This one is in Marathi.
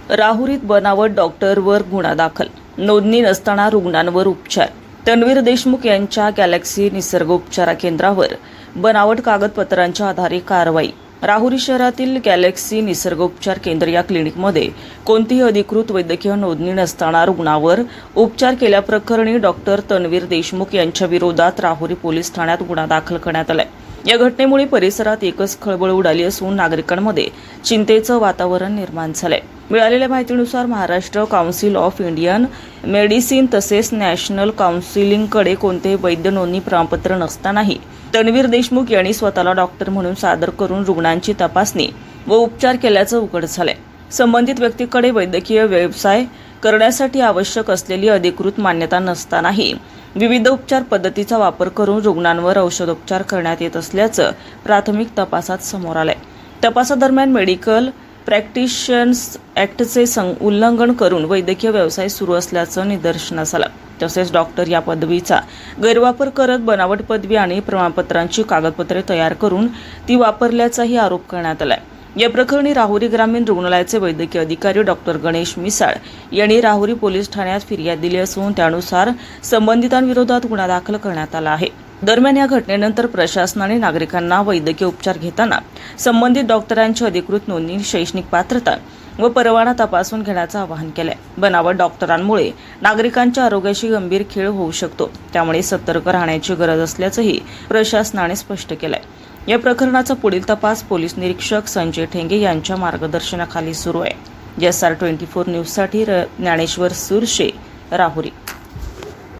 राहुरीत बनावट डॉक्टरवर गुन्हा दाखल, नोंदणी नसताना रुग्णांवर उपचार। तन्वीर देशमुख यांच्या गॅलेक्सी निसर्गोपचार केंद्रावर बनावट कागदपत्रांच्या आधारे कारवाई। राहुरी शहरातील गॅलेक्सी निसर्गोपचार केंद्र या क्लिनिकमध्ये कोणतीही अधिकृत वैद्यकीय नोंदणी नसताना रुग्णावर उपचार केल्याप्रकरणी डॉक्टर तन्वीर देशमुख यांच्या विरोधात राहुरी पोलीस ठाण्यात गुन्हा दाखल करण्यात आलाय। या घटनेमुळे परिसरात एकच खळबळ उडाली असून नागरिकांमध्ये चिंतेचं वातावरण निर्माण झालंय। मिळालेल्या माहितीनुसार Maharashtra council of Indian medicine तसेच नॅशनल काउन्सिलिंगकडे कोणतेही वैद्य नोंदणी प्रमाणपत्र नसतानाही तन्वीर देशमुख यांनी स्वतःला डॉक्टर म्हणून सादर करून रुग्णांची तपासणी व उपचार केल्याचं उघड झालंय। संबंधित व्यक्तीकडे वैद्यकीय व्यवसाय करण्यासाठी आवश्यक असलेली अधिकृत मान्यता नसतानाही विविध उपचार पद्धतीचा वापर करून रुग्णांवर औषधोपचार करण्यात येत असल्याचं प्राथमिक तपासात समोर आलंय। तपासादरम्यान मेडिकल प्रॅक्टिशनर्स ॲक्टचे उल्लंघन करून वैद्यकीय व्यवसाय सुरू असल्याचं निदर्शनास आलं। तसेच डॉक्टर या पदवीचा गैरवापर करत बनावट पदवी आणि प्रमाणपत्रांची कागदपत्रे तयार करून ती वापरल्याचाही आरोप करण्यात आलाय। या प्रकरणी राहुरी ग्रामीण रुग्णालयाचे वैद्यकीय अधिकारी डॉक्टर गणेश मिसाळ यांनी राहुरी पोलीस ठाण्यात फिर्याद दिली असून त्यानुसार संबंधितांविरोधात गुन्हा दाखल करण्यात आला आहे। दरम्यान या घटनेनंतर प्रशासनाने नागरिकांना वैद्यकीय उपचार घेताना संबंधित डॉक्टरांची अधिकृत नोंदणी, शैक्षणिक पात्रता व परवाना तपासून घेण्याचं आवाहन केलंय। बनावट डॉक्टरांमुळे नागरिकांच्या आरोग्याशी गंभीर खेळ होऊ शकतो, त्यामुळे सतर्क राहण्याची गरज असल्याचंही प्रशासनाने स्पष्ट केलंय। या प्रकरणाचा पुढील तपास पोलीस निरीक्षक संजय ठेंगे यांच्या मार्गदर्शनाखाली सुरू आहे। SR24 न्यूजसाठी ज्ञानेश्वर सुरशे, राहुरी।